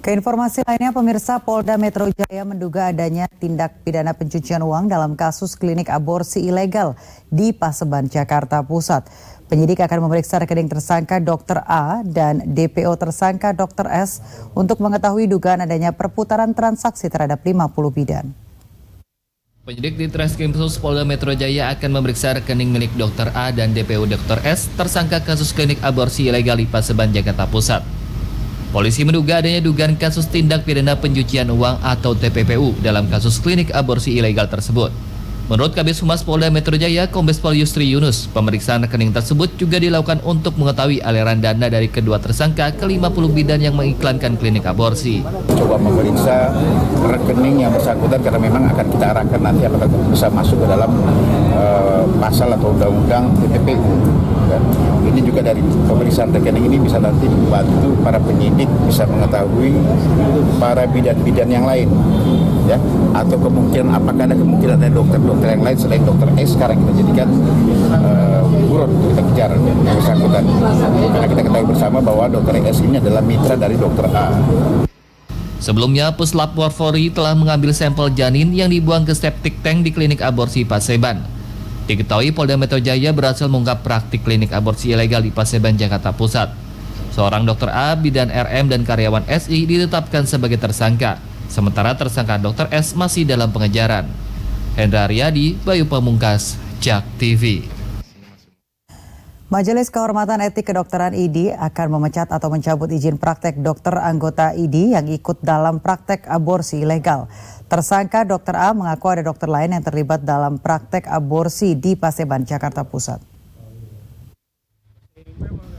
Keinformasi lainnya, pemirsa, Polda Metro Jaya menduga adanya tindak pidana pencucian uang dalam kasus klinik aborsi ilegal di Paseban, Jakarta Pusat. Penyidik akan memeriksa rekening tersangka Dr. A dan DPO tersangka Dr. S untuk mengetahui dugaan adanya perputaran transaksi terhadap 50 bidan. Penyidik di Treskrimsus Polda Metro Jaya akan memeriksa rekening milik Dr. A dan DPO Dr. S tersangka kasus klinik aborsi ilegal di Paseban, Jakarta Pusat. Polisi menduga adanya dugaan kasus tindak pidana pencucian uang atau TPPU dalam kasus klinik aborsi ilegal tersebut. Menurut Kabid Humas Polda Metro Jaya, Kombes Pol Yusri Yunus, pemeriksaan rekening tersebut juga dilakukan untuk mengetahui aliran dana dari kedua tersangka ke 50 bidan yang mengiklankan klinik aborsi. Coba memeriksa rekening yang bersangkutan karena memang akan kita arahkan nanti apakah bisa masuk ke dalam pasal atau undang-undang TPPU. Dan ini juga dari pemeriksaan rekening ini bisa nanti membantu para penyidik bisa mengetahui para bidan-bidan yang lain, ya, atau kemungkinan apakah ada kemungkinan ada dokter-dokter yang lain selain Dr. S sekarang kita jadikan buron untuk kita kejar yang bersangkutan. Karena kita ketahui bersama bahwa Dr. S ini adalah mitra dari Dr. A. Sebelumnya, Puslap Polri telah mengambil sampel janin yang dibuang ke septic tank di klinik aborsi Paseban. Diketahui Polda Metro Jaya berhasil mengungkap praktik klinik aborsi ilegal di Paseban, Jakarta Pusat. Seorang Dr. A, bidan RM dan karyawan SI ditetapkan sebagai tersangka, sementara tersangka Dr. S masih dalam pengejaran. Hendra Riyadi, Bayu Pamungkas, JAK TV. Majelis Kehormatan Etik Kedokteran ID akan memecat atau mencabut izin praktek dokter anggota ID yang ikut dalam praktek aborsi ilegal. Tersangka Dr. A mengaku ada dokter lain yang terlibat dalam praktek aborsi di Paseban, Jakarta Pusat.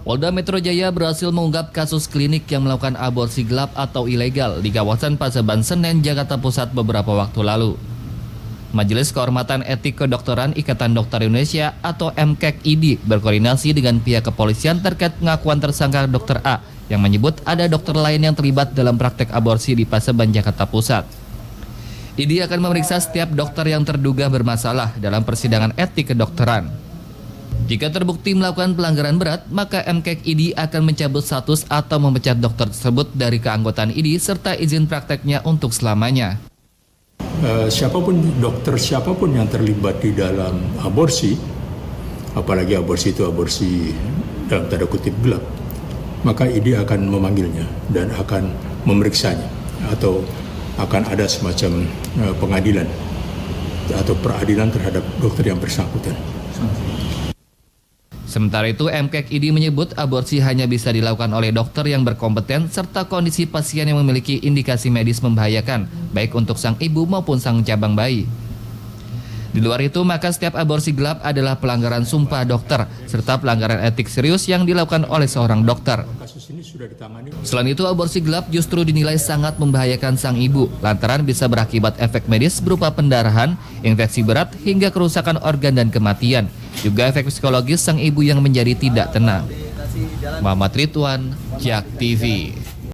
Polda Metro Jaya berhasil mengungkap kasus klinik yang melakukan aborsi gelap atau ilegal di kawasan Paseban, Senen, Jakarta Pusat beberapa waktu lalu. Majelis Kehormatan Etik Kedokteran Ikatan Dokter Indonesia atau MKEK-ID berkoordinasi dengan pihak kepolisian terkait pengakuan tersangka Dr. A yang menyebut ada dokter lain yang terlibat dalam praktek aborsi di Paseban, Jakarta Pusat. ID akan memeriksa setiap dokter yang terduga bermasalah dalam persidangan etik kedokteran. Jika terbukti melakukan pelanggaran berat, maka MKEK-ID akan mencabut status atau memecat dokter tersebut dari keanggotaan ID serta izin prakteknya untuk selamanya. Siapapun yang terlibat di dalam aborsi, apalagi aborsi itu aborsi dalam tanda kutip gelap, maka ID akan memanggilnya dan akan memeriksanya atau akan ada semacam pengadilan atau peradilan terhadap dokter yang bersangkutan. Sementara itu, MKEK-ID menyebut aborsi hanya bisa dilakukan oleh dokter yang berkompeten serta kondisi pasien yang memiliki indikasi medis membahayakan, baik untuk sang ibu maupun sang cabang bayi. Di luar itu, maka setiap aborsi gelap adalah pelanggaran sumpah dokter serta pelanggaran etik serius yang dilakukan oleh seorang dokter. Selain itu, aborsi gelap justru dinilai sangat membahayakan sang ibu lantaran bisa berakibat efek medis berupa pendarahan, infeksi berat hingga kerusakan organ dan kematian. Juga efek psikologis sang ibu yang menjadi tidak tenang. Muhammad Ridwan, JAK TV.